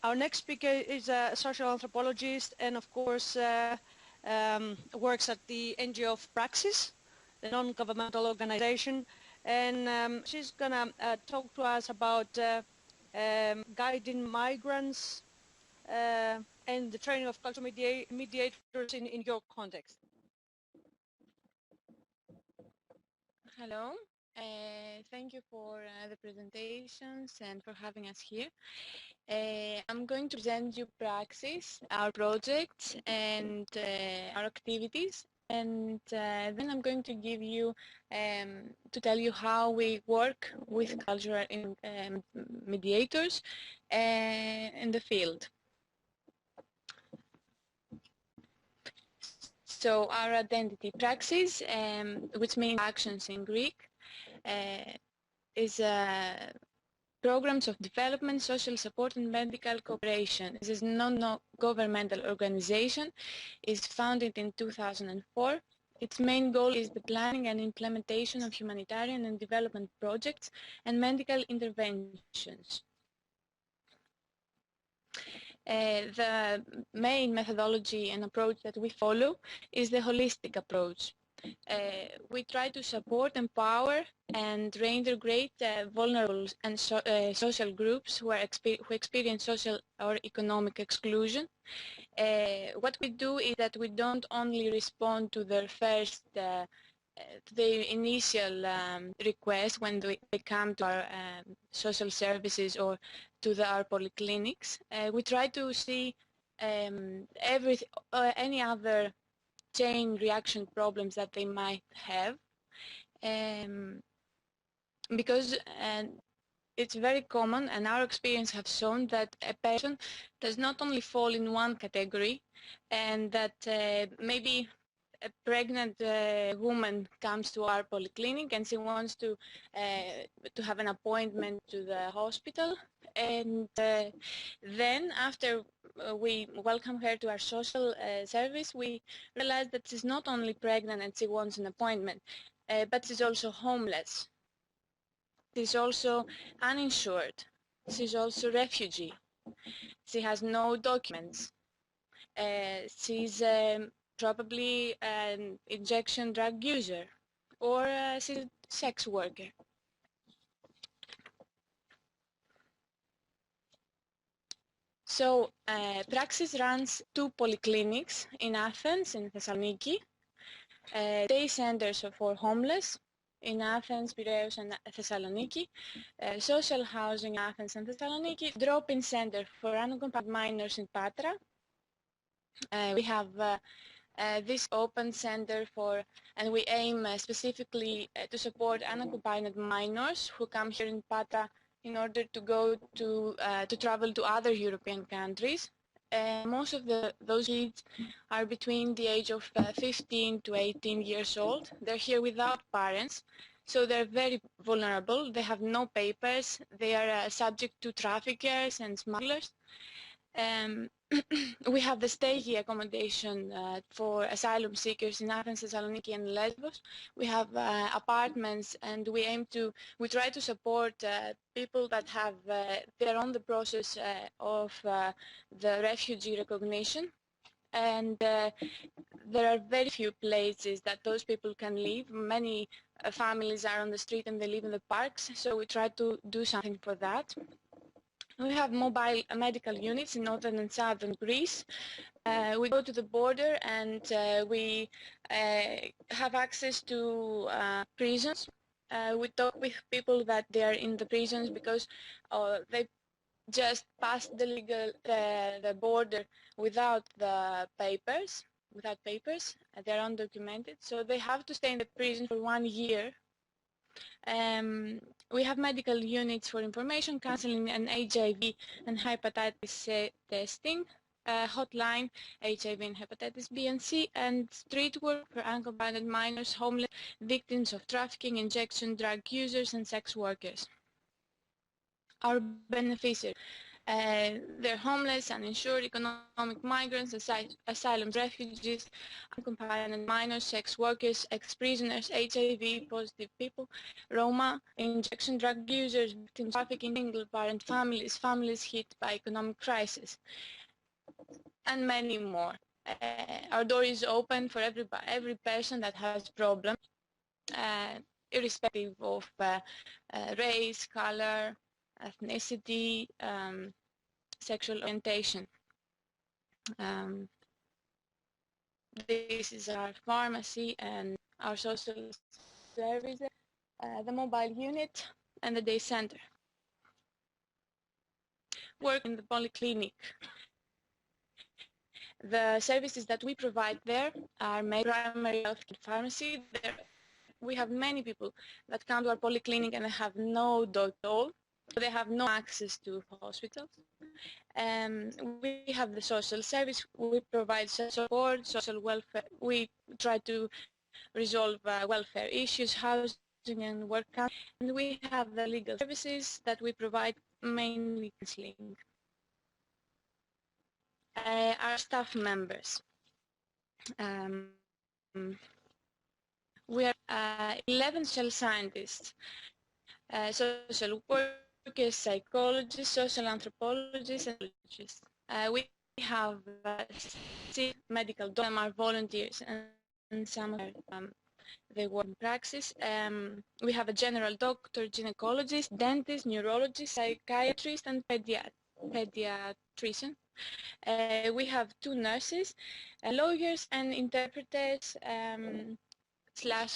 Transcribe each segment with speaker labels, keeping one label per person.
Speaker 1: Our next speaker is a social anthropologist and of course works at the NGO of PRAKSIS, the non-governmental organization, and she's gonna talk to us about guiding migrants and the training of cultural mediators in your context.
Speaker 2: Hello, thank you for the presentations and for having us here. I'm going to present you PRAKSIS, our projects and our activities, and then I'm going to give you, to tell you how we work with cultural mediators in the field. So our identity, PRAKSIS, which means actions in Greek, is programs of development, social support and medical cooperation. This is a non-governmental organization. It's founded in 2004. Its main goal is the planning and implementation of humanitarian and development projects and medical interventions. The main methodology and approach that we follow is the holistic approach. We try to support, empower and reintegrate vulnerable and social groups who experience social or economic exclusion. What we do is that we don't only respond to their first the initial request when they come to our social services or to our polyclinics. We try to see any other chain reaction problems that they might have, because it's very common, and our experience have shown that a person does not only fall in one category, and that maybe a pregnant woman comes to our polyclinic and she wants to have an appointment to the hospital, and then after we welcome her to our social service, we realize that she's not only pregnant and she wants an appointment, but she's also homeless. She's also uninsured. She's also a refugee. She has no documents. She's probably an injection drug user, or she's a sex worker. So PRAKSIS runs 2 polyclinics in Athens and Thessaloniki, day centers for homeless in Athens, Piraeus and Thessaloniki, social housing in Athens and Thessaloniki, drop-in center for unaccompanied minors in Patra. We have this open center for, and we aim specifically to support unaccompanied minors who come here in Patra in order to go to travel to other European countries. Most of those kids are between the age of 15 to 18 years old. They're here without parents, so they're very vulnerable. They have no papers. They are subject to traffickers and smugglers. We have the stay here accommodation for asylum seekers in Athens, Thessaloniki and Lesbos. We have apartments, and we try to support people that have, they're on the process of the refugee recognition. And there are very few places that those people can live. Many families are on the street and they live in the parks, so we try to do something for that. We have mobile medical units in northern and southern Greece. We go to the border and we have access to prisons. We talk with people that they are in the prisons because they just passed the border without papers. They're undocumented, so they have to stay in the prison for 1 year. We have medical units for information, counseling and HIV and hepatitis testing, hotline, HIV and hepatitis B and C, and street work for unaccompanied minors, homeless, victims of trafficking, injection drug users and sex workers. Our beneficiaries. They're homeless, uninsured, economic migrants, asylum refugees, unaccompanied minors, sex workers, ex-prisoners, HIV-positive people, Roma, injection drug users, victims of trafficking, single-parent families, families hit by economic crisis, and many more. Our door is open for every person that has problems, irrespective of race, color, ethnicity, sexual orientation. This is our pharmacy and our social services, the mobile unit, and the day center. Work in the polyclinic. The services that we provide there are primary health care pharmacy. We have many people that come to our polyclinic and they have no doctor at all. They have no access to hospitals. We have the social service. We provide support, social welfare. We try to resolve welfare issues, housing and work. And we have the legal services that we provide, mainly counseling. Our staff members. We are 11 social scientists, social workers, psychologists, social anthropologists, and psychologists. We have 6 medical doctors, are volunteers, and some they work in praxis. We have a general doctor, gynecologist, dentist, neurologist, psychiatrist, and pediatrician. We have 2 nurses, lawyers, and interpreters /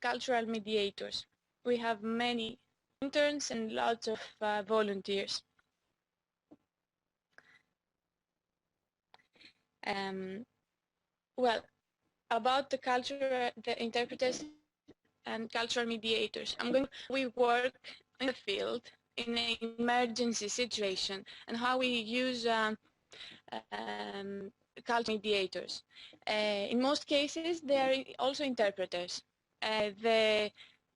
Speaker 2: cultural mediators. We have many interns and lots of volunteers. Well, about the interpreters and cultural mediators. We work in the field in an emergency situation and how we use cultural mediators. In most cases, they are also interpreters. The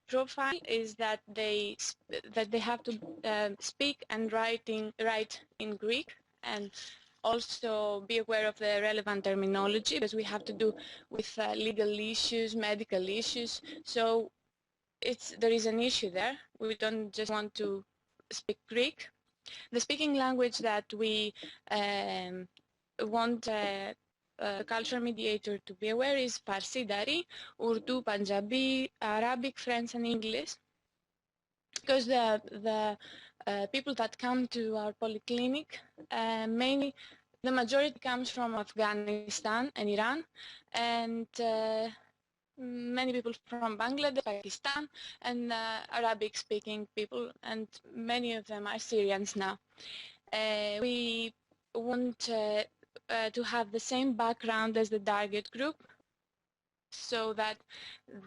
Speaker 2: profile is that they have to speak and write in Greek, and also be aware of the relevant terminology, because we have to do with legal issues, medical issues. So there is an issue there. We don't just want to speak Greek. The speaking language that we want cultural mediator to be aware is Parsi, Dari, Urdu, Punjabi, Arabic, French, and English. Because the people that come to our polyclinic, mainly the majority comes from Afghanistan and Iran, and many people from Bangladesh, Pakistan, and Arabic-speaking people, and many of them are Syrians now. We want to have the same background as the target group, so that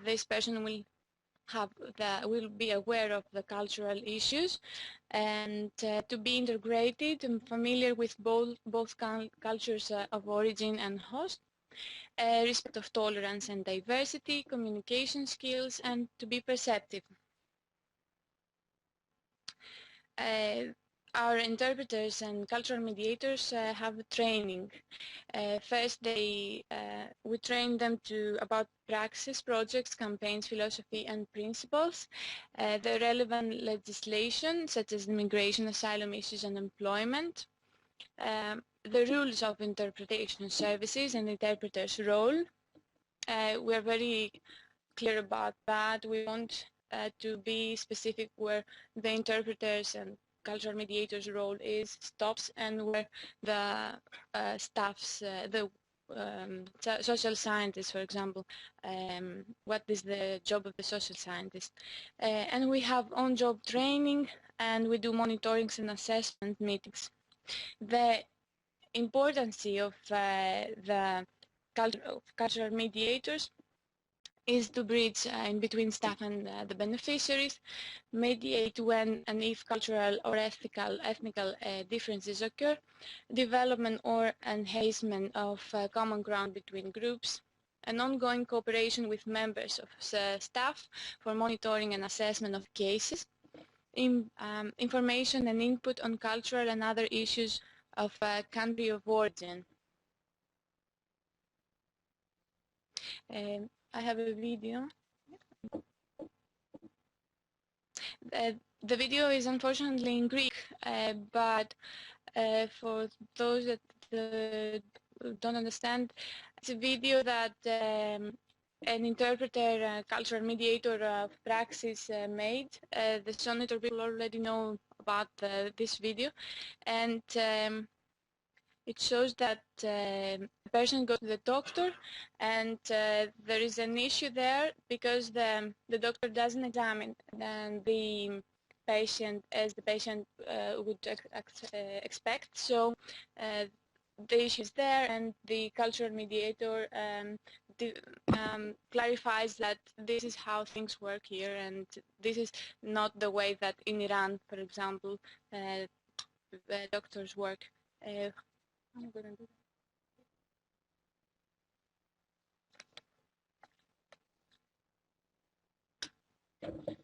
Speaker 2: this person will be aware of the cultural issues, and to be integrated and familiar with both cultures of origin and host, respect of tolerance and diversity, communication skills, and to be perceptive. Our interpreters and cultural mediators have training. First, we train them about praxis, projects, campaigns, philosophy, and principles, the relevant legislation, such as immigration, asylum issues, and employment, the rules of interpretation services and the interpreter's role. We are very clear about that. We want to be specific where the interpreters and cultural mediators' role stops, and where the staff's, the social scientists, for example, what is the job of the social scientist. And we have on-job training, and we do monitorings and assessment meetings. The importance of the cultural mediators is to bridge in between staff and the beneficiaries, mediate when and if cultural or ethnical differences occur, development or enhancement of common ground between groups, an ongoing cooperation with members of staff for monitoring and assessment of cases, information and input on cultural and other issues of country of origin. I have a video. The video is unfortunately in Greek, but for those that don't understand, it's a video that an interpreter, cultural mediator of PRAKSIS made. The SONETOR people already know about this video, and it shows that a person goes to the doctor, and there is an issue there because the doctor doesn't examine the patient as the patient would expect. So the issue is there, and the cultural mediator clarifies that this is how things work here, and this is not the way that in Iran, for example, the doctors work. I'm gonna do that.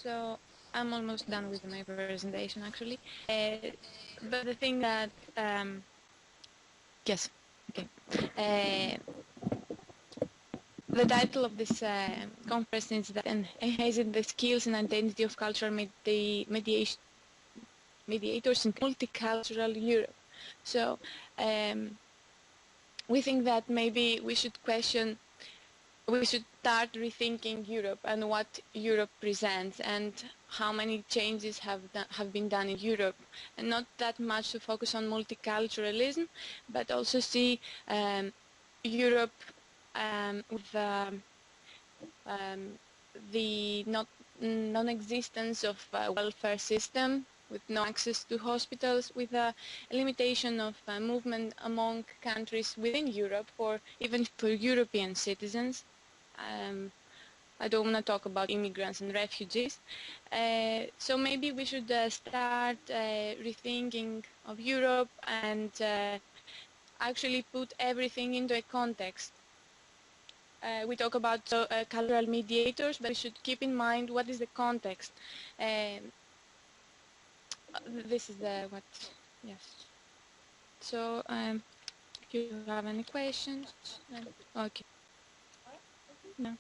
Speaker 2: So I'm almost done with my presentation, actually. But the thing that, yes, okay. The title of this conference is that enhancing the skills and identity of cultural mediators in multicultural Europe. So we think that maybe we should start rethinking Europe and what Europe presents and how many changes have been done in Europe, and not that much to focus on multiculturalism, but also see Europe with the non-existence of a welfare system, with no access to hospitals, with a limitation of movement among countries within Europe, even for European citizens. I don't want to talk about immigrants and refugees. So maybe we should start rethinking of Europe and actually put everything into a context. We talk about cultural mediators, but we should keep in mind what is the context. This is what, yes. So if you have any questions, okay. No.